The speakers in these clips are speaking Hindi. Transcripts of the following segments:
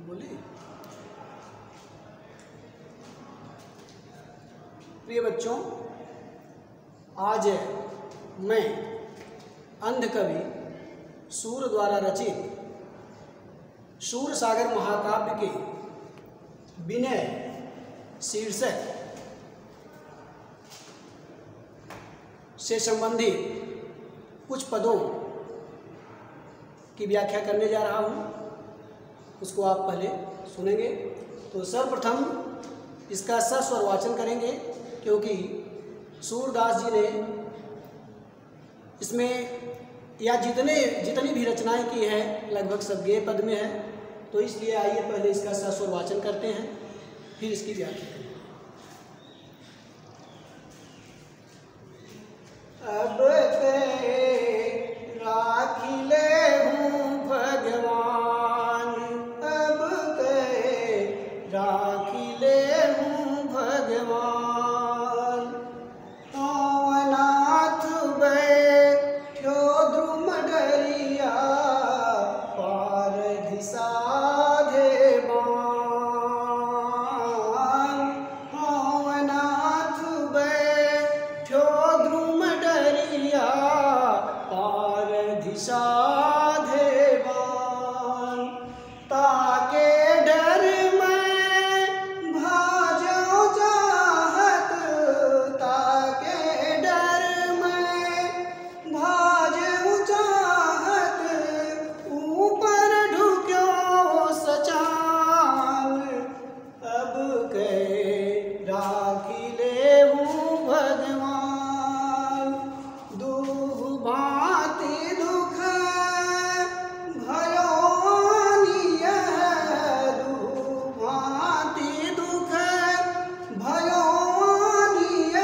बोलिए। प्रिय बच्चों, आज मैं अंध कवि सूर द्वारा रचित सूरसागर महाकाव्य के विनय शीर्षक से संबंधित कुछ पदों की व्याख्या करने जा रहा हूँ। उसको आप पहले सुनेंगे। तो सर्वप्रथम इसका सस्वर वाचन करेंगे, क्योंकि सूरदास जी ने इसमें या जितनी भी रचनाएं की हैं लगभग सब गेय पद में है। तो इसलिए आइए पहले इसका सस्वर वाचन करते हैं, फिर इसकी व्याख्या करेंगे। अब राखिले हूँ भगवान, अब राखिले हूँ भगवान, अनाथ बैठो द्रुम डरिया, पारधि साधे बान, अनाथ बैठो द्रुम डरिया, पारधि साधे बान, ताके डर में भाजो चाहत, ताके डर में भाजो चाहत, ऊपर ढुक्यो सचान, अब राखिले हूँ भगवान, दुह भांति दुख भयो आनिय, दुह भांति दुख भयो आनिय,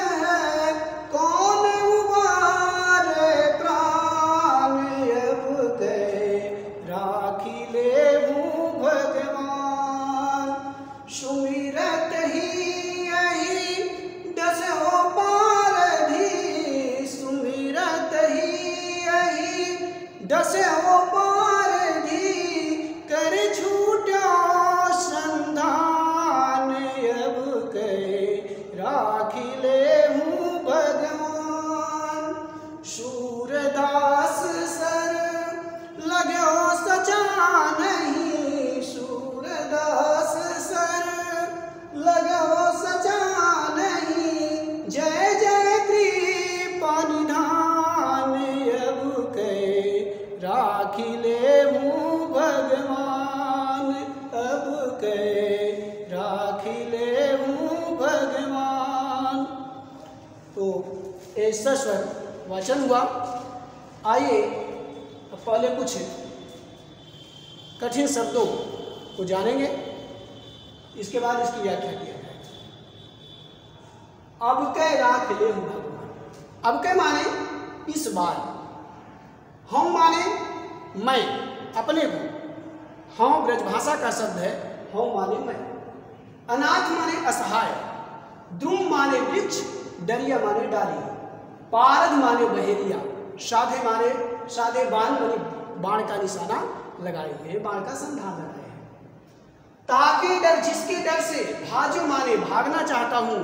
कौन उबारे प्राण, अब राखिले हूँ भगवान, सुमिरत ही यही दसो पारधी, सुमिरत ही यही दसो पारधी, कर छूटो संधान, अब राखिले हूँ भगवान, सूरदास सर लगो सचा नहीं, सूरदास सर लगो सचा नहीं, जय जय कृपा निधान, अब राखिले हूँ भगवान, अब राखिले हूँ भगवान। तो ऐसा स्वर वाचन हुआ। आइए अब पहले कुछ कठिन शब्दों को जानेंगे, इसके बाद इसकी व्याख्या किया जाए। अब राखिले हूँ भगवान, अब के माने इस बार, हम माने मैं अपने को, हम ब्रजभाषा का शब्द है, हम माने मैं, अनाथ माने असहाय, द्रुम माने वृक्ष, डरिया माने डाली, पारध माने बहेलिया, साधे बाण माने बाण का निशाना लगाए हुए हैं, बाण का संधान लगाए हैं, ताके डर जिसके डर से, भाजो माने भागना चाहता हूं,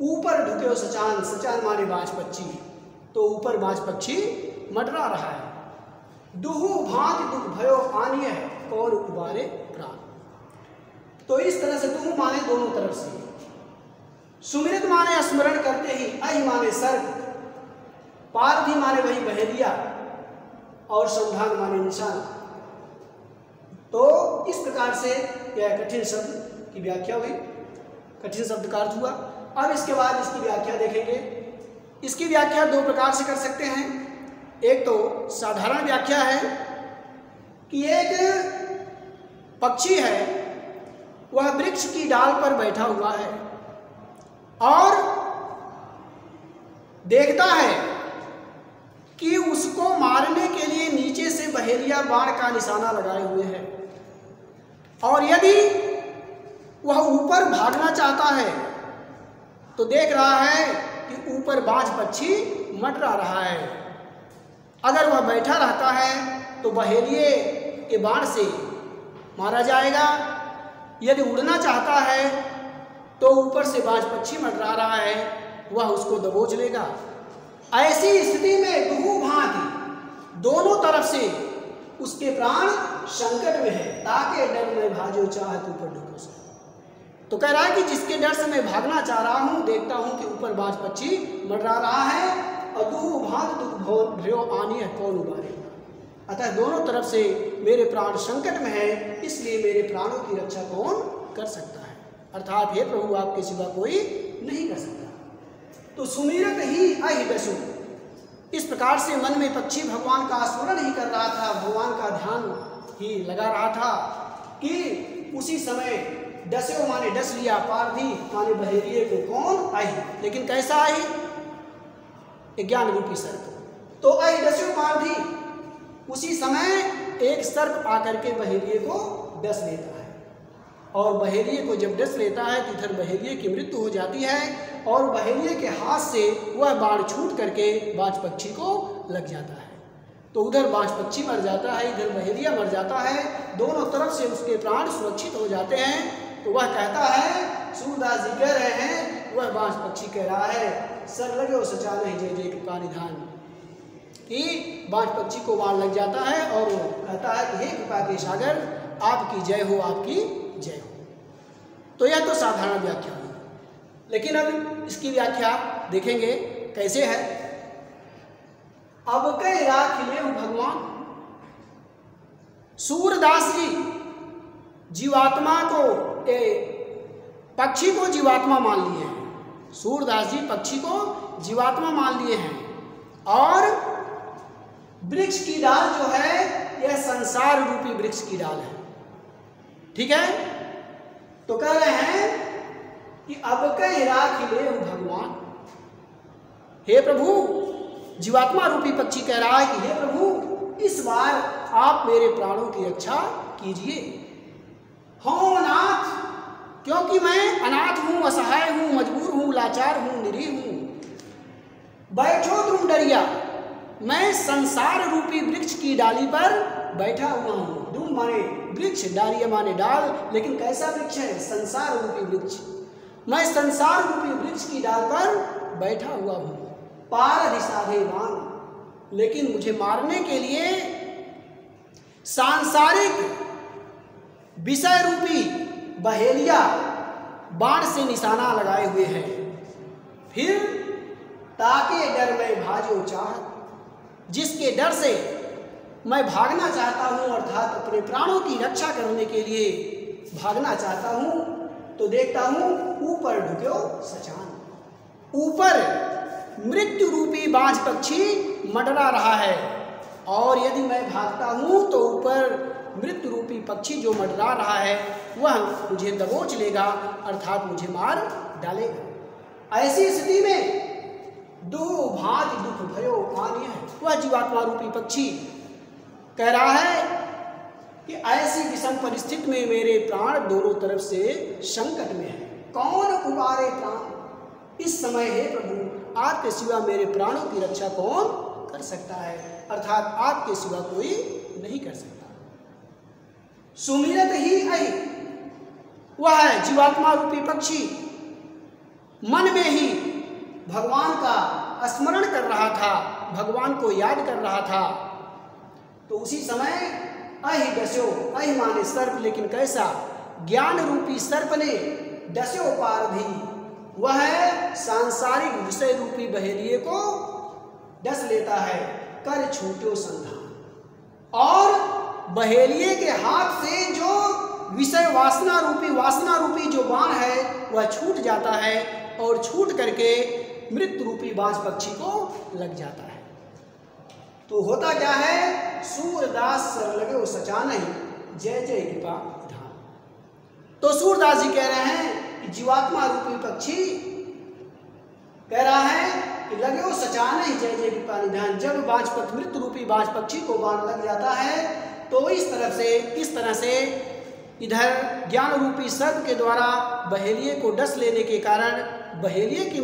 ऊपर ढुक्यो सचान, सचान माने बाज पक्षी, तो ऊपर बाज पक्षी मंडरा रहा है, दुहु भांति दुख भयो आनिय, कौन उबारे प्राण। तो इस तरह से दुहु माने दोनों तरफ से, सुमिरत माने स्मरण करते ही, अहि माने सर्प, पारधि माने वही बहेलिया, और संधान माने निशान। तो इस प्रकार से यह कठिन शब्द की व्याख्या हुई, कठिन शब्द का अर्थ हुआ। अब इसके बाद इसकी व्याख्या देखेंगे। इसकी व्याख्या दो प्रकार से कर सकते हैं। एक तो साधारण व्याख्या है कि एक पक्षी है, वह वृक्ष की डाल पर बैठा हुआ है और देखता है कि उसको मारने के लिए नीचे से बहेलिया बाण का निशाना लगाए हुए हैं, और यदि वह ऊपर भागना चाहता है तो देख रहा है कि ऊपर बाज पक्षी मंडरा रहा है। अगर वह बैठा रहता है तो बहेलिए के बाण से मारा जाएगा। यदि उड़ना चाहता है तो ऊपर से बाज पक्षी मंडरा रहा है, वह उसको दबोच लेगा। ऐसी स्थिति में दुहु भांति दोनों तरफ से उसके प्राण संकट में है। ताके डर में भाजो चाहत ऊपर ढुको से। तो कह रहा है कि जिसके डर से मैं भागना चाह रहा हूं, देखता हूं कि ऊपर बाज पक्षी मंडरा रहा है और दुहु भांति दुख भयो आनी है कौन उबारे। अतः दोनों तरफ से मेरे प्राण संकट में है, इसलिए मेरे प्राणों की रक्षा कौन कर सकता है। अर्थात हे प्रभु, आपके सिवा कोई नहीं कर सकता। तो सुमिरत ही अहि दशु, इस प्रकार से मन में पक्षी भगवान का स्मरण ही कर रहा था, भगवान का ध्यान ही लगा रहा था कि उसी समय डस्यो माने डस लिया, पारधी माने बहेरिए को कौन आई। लेकिन कैसा आई? ज्ञान रूपी सर्प। तो आई डस्यो पारधी, उसी समय एक सर्प आकर के बहेरिए को डस लेता है और बहेरिए को जब डस लेता है तो इधर बहेरिए की मृत्यु हो जाती है और बहेरिए के हाथ से वह बाण छूट करके बाज पक्षी को लग जाता है। तो उधर बाज पक्षी मर जाता है, इधर बहेरिया मर जाता है, दोनों तरफ से उसके प्राण सुरक्षित हो जाते हैं। तो वह कहता है, सूरदास जी कह रहे हैं, वह बाज पक्षी कह रहा है, सर लगे हो सचा नहीं जय जय कृपा निधान, कि बाज पक्षी को बाण लग जाता है और वो कहता है कि हे कृपा के सागर, आपकी जय हो, आपकी जय हो। तो यह तो साधारण व्याख्या हुई, लेकिन अब इसकी व्याख्या देखेंगे कैसे है। अब कई राख ले भगवान, सूरदास जी जीवात्मा को पक्षी को जीवात्मा मान लिए हैं। सूरदास जी पक्षी को जीवात्मा मान लिए हैं और वृक्ष की डाल जो है यह संसार रूपी वृक्ष की डाल है। ठीक है, तो कह रहे हैं कि अब कई राख ले भगवान, हे प्रभु, जीवात्मा रूपी पक्षी कह रहा है कि हे प्रभु, इस बार आप मेरे प्राणों की रक्षा कीजिए। हूँ अनाथ, क्योंकि मैं अनाथ हूं, असहाय हूं, मजबूर हूं, लाचार हूं, निरीह हूं। बैठो तुम डरिया, मैं संसार रूपी वृक्ष की डाली पर बैठा हुआ हूं। दुम माने वृक्ष, डालिया माने डाल, लेकिन कैसा वृक्ष है? संसार रूपी वृक्ष। मैं संसार रूपी वृक्ष की डाल पर बैठा हुआ हूं। पार दिशाधे बाण, लेकिन मुझे मारने के लिए सांसारिक विषय रूपी बहेलिया बाण से निशाना लगाए हुए हैं। फिर ताके डर में भाजो चाहत, जिसके डर से मैं भागना चाहता हूं, अर्थात अपने प्राणों की रक्षा करने के लिए भागना चाहता हूं, तो देखता हूं ऊपर ढुक्यो सचान, ऊपर मृत्यु रूपी बाज पक्षी मंडरा रहा है। और यदि मैं भागता हूं तो ऊपर मृत्यु रूपी पक्षी जो मंडरा रहा है वह मुझे दबोच लेगा, अर्थात मुझे मार डालेगा। ऐसी स्थिति में दो भांति दुख भयो मान्य है। वह जीवात्मा रूपी पक्षी कह रहा है कि ऐसी विषम परिस्थिति में मेरे प्राण दोनों तरफ से संकट में है, कौन उबारे प्राण। इस समय हे प्रभु, आपके सिवा मेरे प्राणों की रक्षा कौन कर सकता है, अर्थात आपके सिवा कोई नहीं कर सकता। सुमिरत ही आई, वह है जीवात्मा रूपी पक्षी मन में ही भगवान का स्मरण कर रहा था, भगवान को याद कर रहा था। तो उसी समय अहि डस्यो, अहि माने सर्प, लेकिन कैसा? ज्ञान रूपी सर्प ने डस्यो पारधी, वह सांसारिक विषय रूपी बहेलिए को डस लेता है। कर छूटो संधान, और बहेलिए के हाथ से जो विषय वासना रूपी जो बाण है वह छूट जाता है और छूट करके मृत्यु रूपी बाज पक्षी को लग जाता है। तो होता क्या है? सूरदास सर लगे वो सचा नहीं, जय जय कृपा विधान। तो सूरदास जी कह रहे हैं कि जीवात्मा रूपी पक्षी कह रहा है कि लगे वो सचा नहीं, जय जय कृपा निधान। जब मृत्यु रूपी बाज पक्षी को बाण लग जाता है तो इस तरह से इधर ज्ञान रूपी सर्प के द्वारा बहेलिए को डस लेने के कारण बहेलिए की